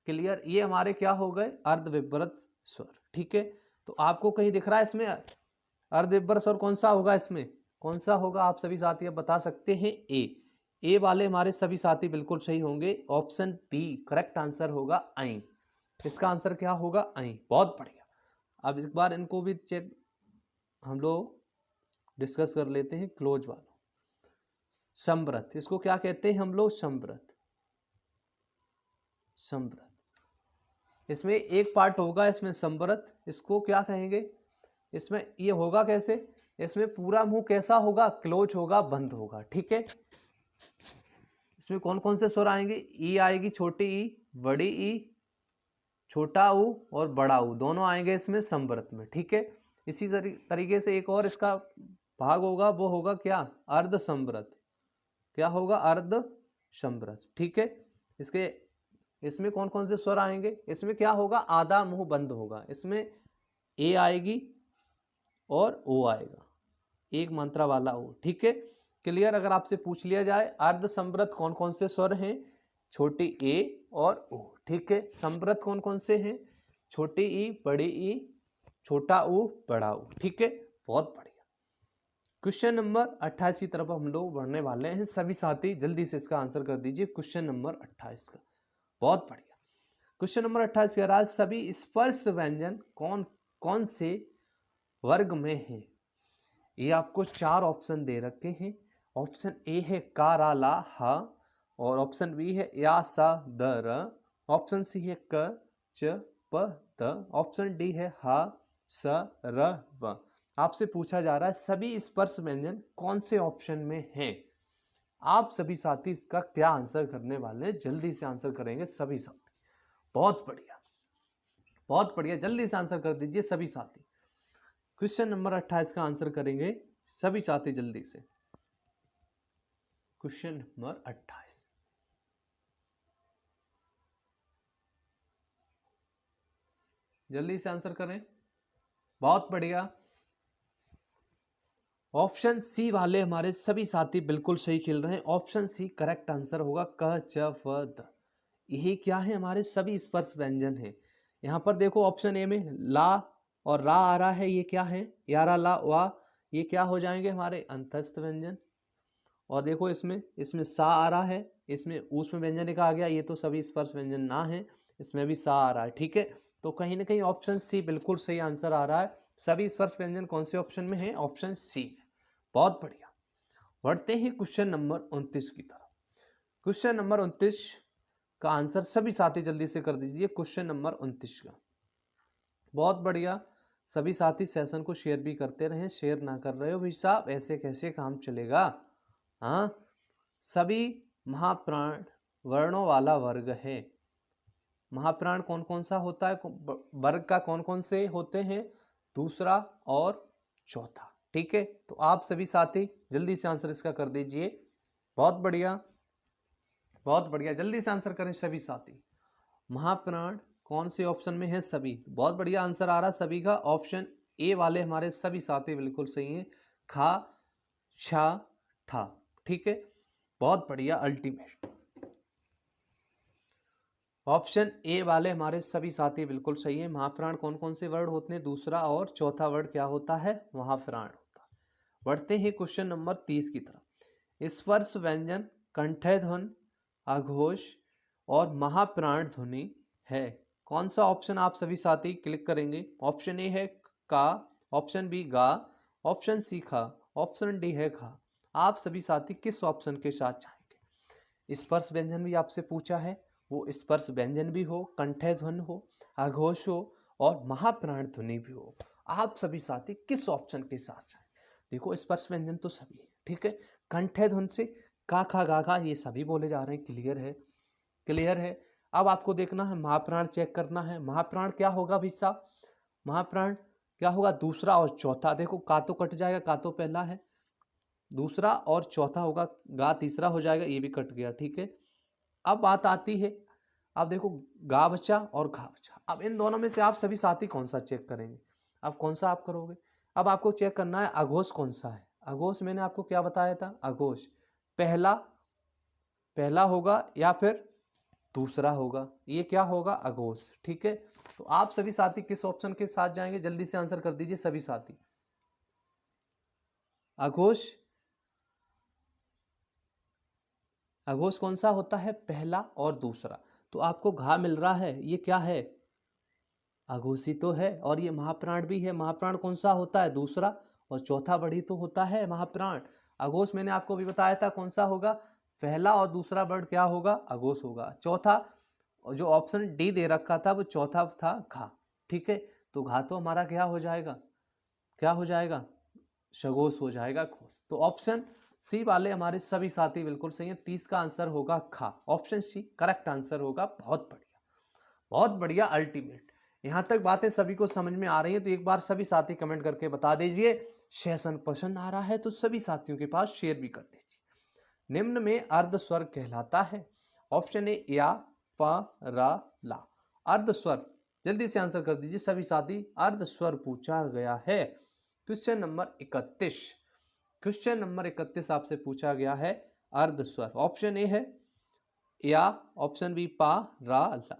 Speaker 1: क्लियर। ये हमारे क्या हो गए, अर्धविव्रत स्वर। ठीक है, तो आपको कहीं दिख रहा है इसमें अर्धविव्रत स्वर कौन सा होगा, इसमें कौन सा होगा, आप सभी साथी अब बता सकते हैं। ए वाले हमारे सभी साथी बिल्कुल सही होंगे। ऑप्शन बी करेक्ट आंसर होगा, आई। इसका आंसर क्या होगा, आई। बहुत बढ़िया। अब एक बार इनको भी चेक हम लोग डिस्कस कर लेते हैं। क्लोज वाला समव्रत, इसको क्या कहते हैं हम लोग, समव्रत। समव्रत, इसमें एक पार्ट होगा इसमें समव्रत, इसको क्या कहेंगे, इसमें ये होगा कैसे, इसमें पूरा मुंह कैसा होगा, क्लोज होगा, बंद होगा। ठीक है, इसमें कौन कौन से स्वर आएंगे, ई आएगी, छोटी ई, बड़ी ई, छोटा ऊ और बड़ा ऊ, दोनों आएंगे इसमें समव्रत में। ठीक है, इसी तरीके से एक और इसका भाग होगा, वो होगा क्या, अर्ध समव्रत। क्या होगा, अर्ध समव्रत। ठीक है, इसमें कौन कौन से स्वर आएंगे, इसमें क्या होगा, आधा मुंह बंद होगा। इसमें ए आएगी और ओ आएगा, एक मात्रा वाला ओ। ठीक है, क्लियर। अगर आपसे पूछ लिया जाए अर्ध समव्रत कौन कौन से स्वर हैं, छोटी ए और ओ। ठीक है, समव्रत कौन कौन से हैं, छोटी ई, बड़ी ई, छोटा ऊ, बड़ा ऊ। ठीक है, बहुत बढ़िया। क्वेश्चन नंबर 28 की तरफ हम लोग बढ़ने वाले हैं। सभी साथी जल्दी से इसका आंसर कर दीजिए, क्वेश्चन नंबर 28 का। बहुत बढ़िया। क्वेश्चन नंबर 28 कह रहा है सभी स्पर्श व्यंजन कौन कौन से वर्ग में है। ये आपको 4 ऑप्शन दे रखे हैं। ऑप्शन ए है का रा ला हा, और ऑप्शन बी है या सा द र, ऑप्शन सी है क च प त, ऑप्शन डी है हा स र व। आपसे पूछा जा रहा है सभी स्पर्श व्यंजन कौन से ऑप्शन में हैं। आप सभी साथी इसका क्या आंसर करने वाले हैं, जल्दी से आंसर करेंगे सभी साथी। बहुत बढ़िया, बहुत बढ़िया, जल्दी से आंसर कर दीजिए सभी साथी। क्वेश्चन नंबर 28 का आंसर करेंगे सभी साथी जल्दी से। क्वेश्चन नंबर 28, जल्दी से आंसर करें। बहुत बढ़िया, ऑप्शन सी वाले हमारे सभी साथी बिल्कुल सही खेल रहे हैं। ऑप्शन सी करेक्ट आंसर होगा, क च फ द। यही क्या है, हमारे सभी स्पर्श व्यंजन हैं। यहाँ पर देखो ऑप्शन ए में ला और रा आ रहा है, ये क्या है, यारा ला वा, ये क्या हो जाएंगे हमारे अंतस्थ व्यंजन। और देखो इसमें सा आ रहा है, इसमें ऊष्म व्यंजन एक आ गया, ये तो सभी स्पर्श व्यंजन ना है, इसमें भी सा आ रहा है। ठीक है, तो कहीं ना कहीं ऑप्शन सी बिल्कुल सही आंसर आ रहा है। सभी स्पर्श व्यंजन कौन से ऑप्शन में है, ऑप्शन सी। बहुत बढ़िया, बढ़ते हैं क्वेश्चन नंबर 29 की तरफ। क्वेश्चन नंबर 29 का आंसर सभी साथी जल्दी से कर दीजिए, क्वेश्चन नंबर 29 का। बहुत बढ़िया, सभी साथी सेशन को शेयर भी करते रहें। शेयर ना कर रहे हो भाई साहब, ऐसे कैसे काम चलेगा। हाँ, सभी महाप्राण वर्णों वाला वर्ग है। महाप्राण कौन कौन सा होता है, वर्ग का कौन कौन से होते हैं, दूसरा और चौथा। ठीक है, तो आप सभी साथी जल्दी से आंसर इसका कर दीजिए। बहुत बढ़िया, बहुत बढ़िया, जल्दी से आंसर करें सभी साथी। महाप्राण कौन से ऑप्शन में है? सभी। बहुत बढ़िया आंसर आ रहा सभी का। ऑप्शन ए वाले हमारे सभी साथी बिल्कुल सही हैं। खा, छा, ठा। ठीक है, बहुत बढ़िया, अल्टीमेट। ऑप्शन ए वाले हमारे सभी साथी बिल्कुल सही है। महाप्राण कौन कौन से वर्ड होते हैं? दूसरा और चौथा वर्ड क्या होता है? महाप्राण होता है। बढ़ते हैं क्वेश्चन नंबर 30 की तरफ। स्पर्श व्यंजन, कंठय ध्वनि, अघोष और महाप्राण ध्वनि है। कौन सा ऑप्शन आप सभी साथी क्लिक करेंगे? ऑप्शन ए है का, ऑप्शन बी गा, ऑप्शन सी खा, ऑप्शन डी है खा। आप सभी साथी किस ऑप्शन के साथ जाएंगे? स्पर्श व्यंजन भी आपसे पूछा है, वो स्पर्श व्यंजन भी हो, कंठय ध्वनि हो, अघोष हो और महाप्राण ध्वनि भी हो। आप सभी साथी किस ऑप्शन के साथ जाएं? देखो, स्पर्श व्यंजन तो सभी है, ठीक है। कंठय ध्वनि से का खा गा खा ये सभी बोले जा रहे हैं, क्लियर है, क्लियर है। अब आपको देखना है महाप्राण चेक करना है। महाप्राण क्या होगा भाई साहब? महाप्राण क्या होगा? दूसरा और चौथा। देखो, का तो कट जाएगा, का तो पहला है, दूसरा और चौथा होगा, गा तीसरा हो जाएगा, ये भी कट गया। ठीक है, अब बात आती है, अब देखो गा बचा और घा बचा। अब इन दोनों में से आप सभी साथी कौन सा चेक करेंगे? अब कौन सा आप करोगे? अब आपको चेक करना है अघोष कौन सा है। अघोष मैंने आपको क्या बताया था? अघोष पहला, पहला होगा या फिर दूसरा होगा, ये क्या होगा? अघोष। ठीक है, तो आप सभी साथी किस ऑप्शन के साथ जाएंगे? जल्दी से आंसर कर दीजिए सभी साथी। अघोष, अघोष कौन सा होता है? पहला और दूसरा। तो आपको घा मिल रहा है, ये क्या है? अघोषी तो है, और ये महाप्राण भी है। महाप्राण कौन सा होता है? दूसरा, और चौथा बढ़ी तो होता है महाप्राण। अघोष मैंने आपको भी बताया था कौन सा होगा? पहला और दूसरा वर्ड क्या होगा? अघोष होगा। चौथा, और जो ऑप्शन डी दे रखा था वो चौथा था घा। ठीक है, तो घा तो हमारा क्या हो जाएगा? क्या हो जाएगा? शघोष हो जाएगा, घोष। तो ऑप्शन सी वाले हमारे सभी साथी बिल्कुल सही है। 30 का आंसर होगा खा। ऑप्शन सी करेक्ट आंसर होगा। बहुत बढ़िया, बहुत बढ़िया, अल्टीमेट। यहां तक बातें सभी को समझ में आ रही हैं तो एक बार सभी साथी कमेंट करके बता दीजिए। सेशन पसंद आ रहा है तो सभी साथियों के पास शेयर भी कर दीजिए। निम्न में अर्ध स्वर कहलाता है। ऑप्शन ए या, प, रा, ला। अर्ध स्वर, जल्दी से आंसर कर दीजिए सभी साथी। अर्ध स्वर पूछा गया है। क्वेश्चन नंबर 31, क्वेश्चन नंबर 31 आपसे पूछा गया है अर्ध स्वर। ऑप्शन ए है या, ऑप्शन बी पा, रा, ला।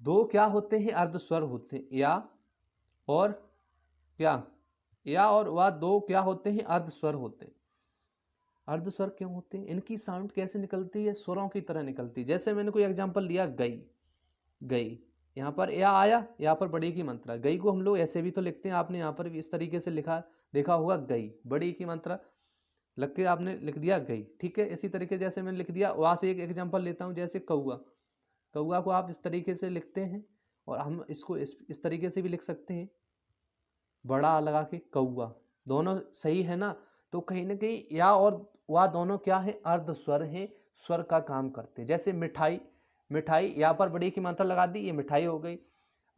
Speaker 1: दो क्या होते हैं? अर्ध स्वर होते हैं। या और क्या? या और वह दो क्या होते हैं? अर्ध स्वर होते हैं। अर्ध स्वर क्यों होते हैं? इनकी साउंड कैसे निकलती है? स्वरों की तरह निकलती है। जैसे मैंने कोई एग्जांपल लिया, गई, गई, यहाँ पर या आया, यहाँ पर बड़ी की मात्रा। गई को हम लोग ऐसे भी तो लिखते हैं, आपने यहाँ पर भी इस तरीके से लिखा, देखा होगा, गई, बड़ी की मात्रा लग के आपने लिख दिया गई। ठीक है, इसी तरीके जैसे मैंने लिख दिया। वहां से एक एग्जांपल लेता हूँ, जैसे कौआ। कौआ को आप इस तरीके से लिखते हैं, और हम इसको इस तरीके से भी लिख सकते हैं, बड़ा लगा के कौआ। दोनों सही है ना? तो कहीं ना कहीं या और वह दोनों क्या है? अर्ध स्वर है, स्वर का काम करते हैं। जैसे मिठाई, मिठाई यहाँ पर बड़ी की मात्रा लगा दी, ये मिठाई हो गई।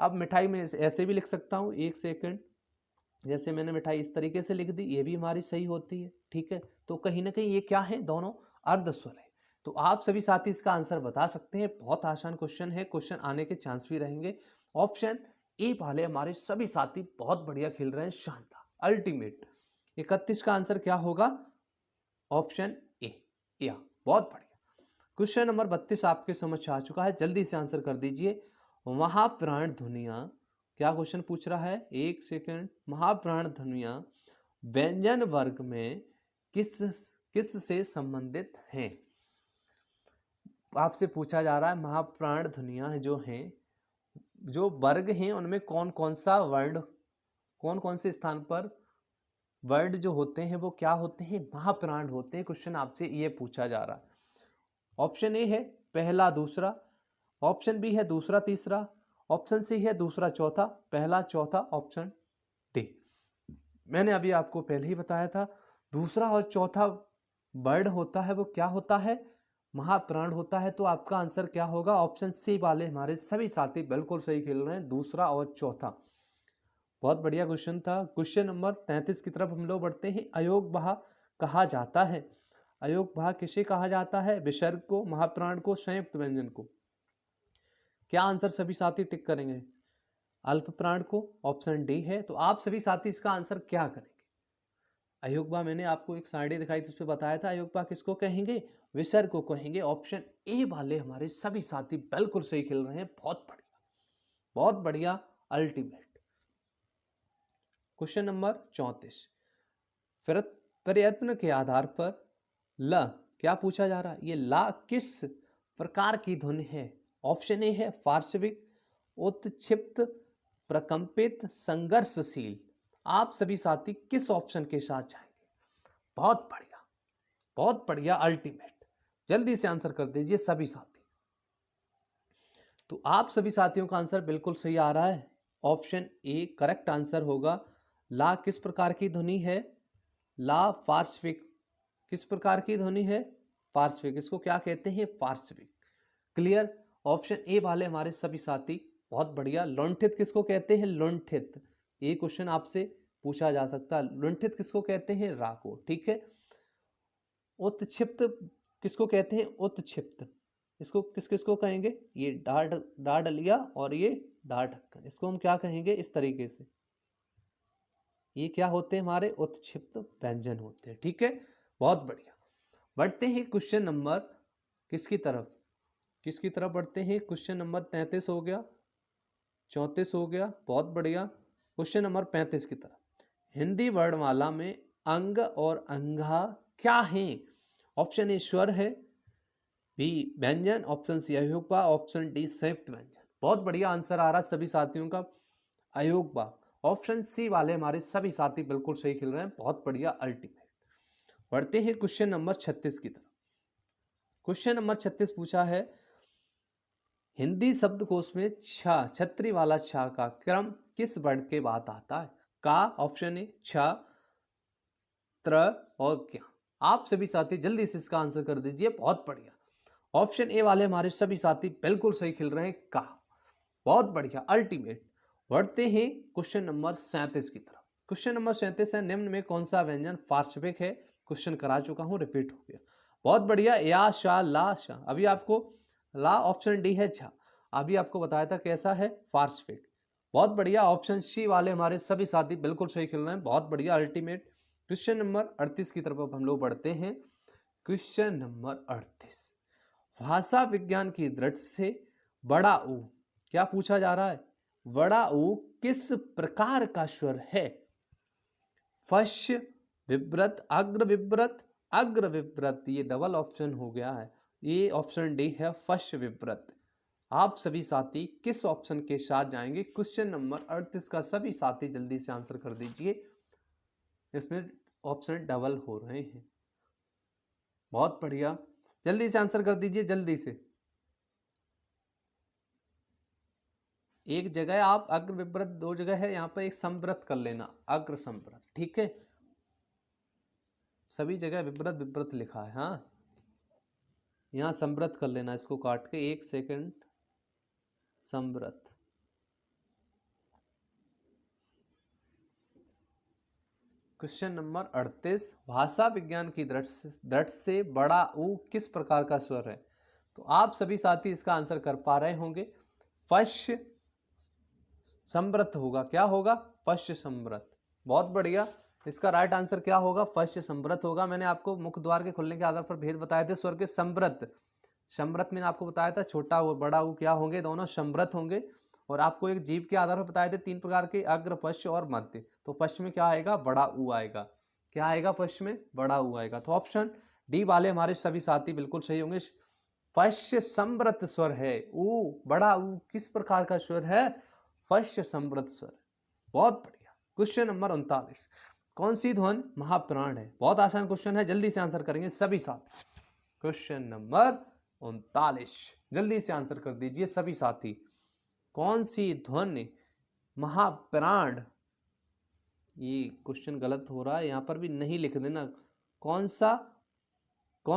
Speaker 1: अब मिठाई में ऐसे भी लिख सकता हूँ, एक सेकंड, जैसे मैंने मिठाई इस तरीके से लिख दी, ये भी हमारी सही होती है। ठीक है, तो कहीं ना कहीं ये क्या है? दोनों अर्ध स्वर है। तो आप सभी साथी इसका आंसर बता सकते हैं। बहुत आसान क्वेश्चन है, क्वेश्चन आने के चांस भी रहेंगे। ऑप्शन ए वाले हमारे सभी साथी बहुत बढ़िया खेल रहे हैं, शानदार, अल्टीमेट। 31 का आंसर क्या होगा? ऑप्शन ए, या। बहुत बढ़िया। क्वेश्चन नंबर 32 आपके समझ आ चुका है, जल्दी से आंसर कर दीजिए। महाप्राण ध्वनियां, क्या क्वेश्चन पूछ रहा है? एक सेकंड। महाप्राण ध्वनियां व्यंजन वर्ग में किस किस से संबंधित हैं? आपसे पूछा जा रहा है महाप्राण ध्वनियां जो हैं, जो वर्ग हैं, उनमें कौन कौन सा वर्ण, कौन कौन से स्थान पर वर्ड जो होते हैं वो क्या होते हैं? महाप्राण होते हैं। क्वेश्चन आपसे ये पूछा जा रहा है। ऑप्शन ए है पहला दूसरा, ऑप्शन बी है दूसरा तीसरा, ऑप्शन सी है दूसरा चौथा, पहला चौथा, ऑप्शन डी। मैंने अभी आपको पहले ही बताया था, दूसरा और चौथा वर्ड होता है वो क्या होता है? महाप्राण होता है। तो आपका आंसर क्या होगा? ऑप्शन सी वाले हमारे सभी साथी बिल्कुल सही खेल रहे हैं, दूसरा और चौथा। बहुत बढ़िया क्वेश्चन था। क्वेश्चन नंबर 33 की तरफ हम लोग बढ़ते हैं। अयोग्य कहा जाता है। अयोग्य किसे कहा जाता है? विसर्ग को, महाप्राण को, संयुक्त व्यंजन को। क्या आंसर सभी साथी टिक करेंगे? अल्प प्राण को, ऑप्शन डी है। तो आप सभी साथी इसका आंसर क्या करेंगे? अयोग्य मैंने आपको एक साइड दिखाई थी, उस पर बताया था अयोग्य किसको कहेंगे? विसर्ग को कहेंगे। ऑप्शन ए वाले हमारे सभी साथी बिल्कुल सही खेल रहे हैं। बहुत बढ़िया, बहुत बढ़िया, अल्टीमेट। Question number 34। प्रयत्न के आधार पर ल क्या पूछा जा रहा है? ये ला किस प्रकार की ध्वनि है? ऑप्शन ए है पार्श्विक, उत्क्षिप्त, प्रकंपित, संघर्षशील। आप सभी साथी किस ऑप्शन के साथ जाएंगे? बहुत बढ़िया, बहुत बढ़िया, अल्टीमेट। जल्दी से आंसर कर दीजिए सभी साथी। तो आप सभी साथियों का आंसर बिल्कुल सही आ रहा है। ऑप्शन ए करेक्ट आंसर होगा। ला किस प्रकार की ध्वनि है? ला पार्श्विक। किस प्रकार की ध्वनि है? पार्श्विक। इसको क्या कहते हैं? पार्श्विक। क्लियर? ऑप्शन ए वाले हमारे सभी साथी बहुत बढ़िया। लुंठित किसको कहते हैं? लुंठित। ये क्वेश्चन आपसे पूछा जा सकता है। लुंठित किसको कहते हैं? रा को। ठीक है। उत्क्षिप्त किसको कहते हैं? उत्क्षिप्त। इसको किसको कहेंगे? ये डा डलिया और ये डा ढक्कन, इसको हम क्या कहेंगे? इस तरीके से। ये क्या होते हैं? हमारे उत्क्षिप्त व्यंजन होते हैं। ठीक है, बहुत बढ़िया। बढ़ते हैं क्वेश्चन नंबर किसकी तरफ? किसकी तरफ बढ़ते हैं? क्वेश्चन नंबर 33 हो गया, 34 हो गया, बहुत बढ़िया। क्वेश्चन नंबर 35 की तरफ। हिंदी वर्णमाला में अंग और अंगा क्या हैं? ऑप्शन ए स्वर है, बी व्यंजन, ऑप्शन सी अयोग्य, ऑप्शन डी संयुक्त व्यंजन। बहुत बढ़िया आंसर आ रहा है सभी साथियों का, अयोग्य। ऑप्शन सी वाले हमारे सभी साथी बिल्कुल सही खेल रहे हैं। बहुत बढ़िया, अल्टीमेट। बढ़ते हैं क्वेश्चन नंबर 36 की तरफ। क्वेश्चन नंबर 36 पूछा है, हिंदी शब्दकोश में छ, छतरी वाला छ का क्रम किस वर्ण के बाद आता है? का, ऑप्शन ए छ, त्र और क्या। आप सभी साथी जल्दी से इसका आंसर कर दीजिए। बहुत बढ़िया, ऑप्शन ए वाले हमारे सभी साथी बिल्कुल सही खेल रहे हैं। का, बहुत बढ़िया, अल्टीमेट। बढ़ते हैं क्वेश्चन नंबर 37 की तरफ। क्वेश्चन नंबर 37 है, निम्न में कौन सा व्यंजन पार्श्विक है? क्वेश्चन करा चुका हूं, रिपीट हो गया। बहुत बढ़िया, या, शा, ला, शा। अभी आपको ला, ऑप्शन डी है झा, अभी आपको बताया था कैसा है? पार्श्विक। बहुत बढ़िया, ऑप्शन सी वाले हमारे सभी साथी बिल्कुल सही खेल रहे हैं। बहुत बढ़िया, अल्टीमेट। क्वेश्चन नंबर 38 की तरफ हम लोग बढ़ते हैं। क्वेश्चन नंबर 38, भाषा विज्ञान की दृष्टि से बड़ा ऊ क्या पूछा जा रहा है? बड़ा ऊ किस प्रकार का स्वर है? फश विव्रत, अग्र विव्रत, अग्र विव्रत। ये डबल ऑप्शन हो गया है। ये ऑप्शन डी है, फश विव्रत। आप सभी साथी किस ऑप्शन के साथ जाएंगे? क्वेश्चन नंबर 38 का सभी साथी जल्दी से आंसर कर दीजिए। इसमें ऑप्शन डबल हो रहे हैं। बहुत बढ़िया, जल्दी से आंसर कर दीजिए, जल्दी से। एक जगह आप अग्र विव्रत, दो जगह है, यहाँ पर एक संव्रत कर लेना, अग्र संव्रत। ठीक है, सभी जगह विव्रत विव्रत लिखा है। हाँ, यहाँ संव्रत कर लेना, इसको काट के। एक सेकंड, संव्रत। क्वेश्चन नंबर 38, भाषा विज्ञान की दृष्टि से बड़ा ऊ किस प्रकार का स्वर है? तो आप सभी साथी इसका आंसर कर पा रहे होंगे। फश संव्रत होगा। क्या होगा? फश संव्रत। बहुत बढ़िया, इसका राइट आंसर क्या होगा? फश संव्रत होगा। मैंने आपको मुख्य द्वार के खुलने के आधार पर भेद बताए थे स्वर के। संव्रत, संव्रत मैंने आपको बताया था, छोटा ऊ बड़ा ऊ क्या होंगे? दोनों संव्रत होंगे। और आपको एक जीव के आधार पर बताए थे 3 प्रकार के, अग्र, पश्च और मध्य। तो पश्च में क्या आएगा? बड़ा ऊ आएगा। क्या आएगा पश्च में? बड़ा ऊ आएगा। तो ऑप्शन डी वाले हमारे सभी साथी बिल्कुल सही होंगे। पश्च संव्रत स्वर है। ऊ, बड़ा ऊ किस प्रकार का स्वर है? पश्च संव्रत स्वर। बहुत बढ़िया। क्वेश्चन नंबर 39, कौन सी ध्वनि महाप्राण है? बहुत आसान क्वेश्चन है, जल्दी से आंसर करेंगे सभी साथी। क्वेश्चन नंबर 39, जल्दी से आंसर कर दीजिए सभी साथी। कौन सी ध्वनि महाप्राण? ये क्वेश्चन गलत हो रहा है, यहां पर भी नहीं लिख देना। कौन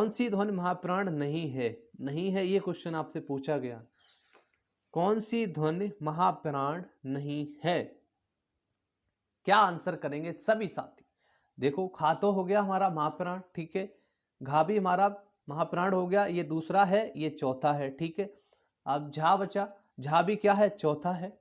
Speaker 1: सी ध्वनि महाप्राण नहीं है? नहीं है, ये क्वेश्चन आपसे पूछा गया। कौन सी ध्वनि महाप्राण नहीं है? क्या आंसर करेंगे सभी साथी? देखो, खा तो हो गया हमारा महाप्राण, ठीक है। घा भी हमारा महाप्राण हो गया, ये दूसरा है, ये चौथा है, ठीक है। अब झा बचा, झा भी क्या है? चौथा है।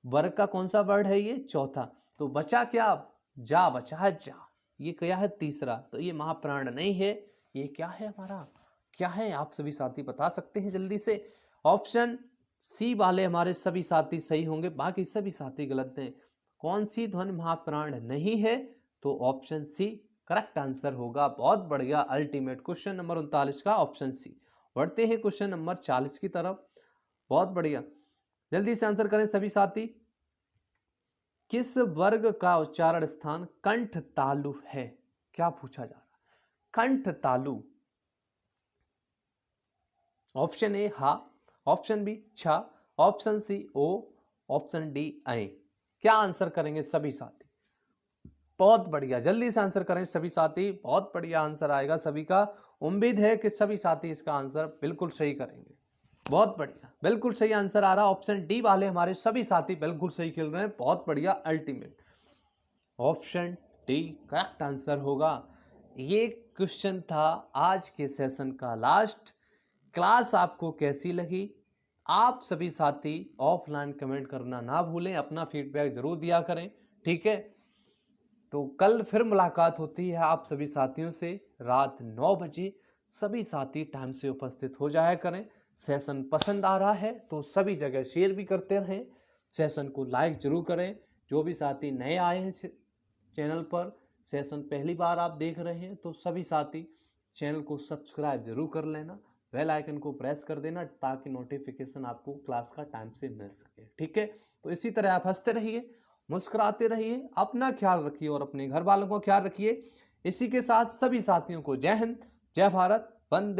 Speaker 1: वर्ग का कौन सा वर्ड है? ये चौथा। तो बचा क्या? जा बचा है, जा। ये क्या है? तीसरा। तो ये महाप्राण नहीं है, ये क्या है हमारा? क्या है? आप सभी साथी बता सकते हैं जल्दी से। ऑप्शन सी वाले हमारे सभी साथी सही होंगे, बाकी सभी साथी गलत हैं। कौन सी ध्वनि महाप्राण नहीं है? तो ऑप्शन सी करेक्ट आंसर होगा। बहुत बढ़िया, अल्टीमेट। क्वेश्चन नंबर 39 का ऑप्शन सी। बढ़ते हैं क्वेश्चन नंबर 40 की तरफ। बहुत बढ़िया, जल्दी से आंसर करें सभी साथी। किस वर्ग का उच्चारण स्थान कंठ तालु है? क्या पूछा जा रहा है? कंठ तालु। ऑप्शन ए हा, ऑप्शन बी छा, ऑप्शन सी ओ, ऑप्शन डी ऐ। क्या आंसर करेंगे सभी साथी? बहुत बढ़िया, जल्दी से आंसर करें सभी साथी। बहुत बढ़िया आंसर आएगा सभी का। उम्मीद है कि सभी साथी इसका आंसर बिल्कुल सही करेंगे। बहुत बढ़िया, बिल्कुल सही आंसर आ रहा। ऑप्शन डी वाले हमारे सभी साथी बिल्कुल सही खेल रहे हैं। बहुत बढ़िया, ultimate. Option D correct answer होगा। ये क्वेश्चन था आज के सेशन का लास्ट। क्लास आपको कैसी लगी? आप सभी साथी ऑफलाइन कमेंट करना ना भूलें, अपना फीडबैक जरूर दिया करें, ठीक है। तो कल फिर मुलाकात होती है आप सभी साथियों से रात 9 बजे। सभी साथी टाइम से उपस्थित हो जाया करें। सेशन पसंद आ रहा है तो सभी जगह शेयर भी करते रहें, सेशन को लाइक जरूर करें। जो भी साथी नए आए हैं चैनल पर, सेशन पहली बार आप देख रहे हैं, तो सभी साथी चैनल को सब्सक्राइब जरूर कर लेना, बेल आइकन को प्रेस कर देना ताकि नोटिफिकेशन आपको क्लास का टाइम से मिल सके, ठीक है। तो इसी तरह आप हंसते रहिए, मुस्कुराते रहिए, अपना ख्याल रखिए और अपने घर वालों का ख्याल रखिए। इसी के साथ सभी साथियों को जय हिंद, जय भारत, वंदे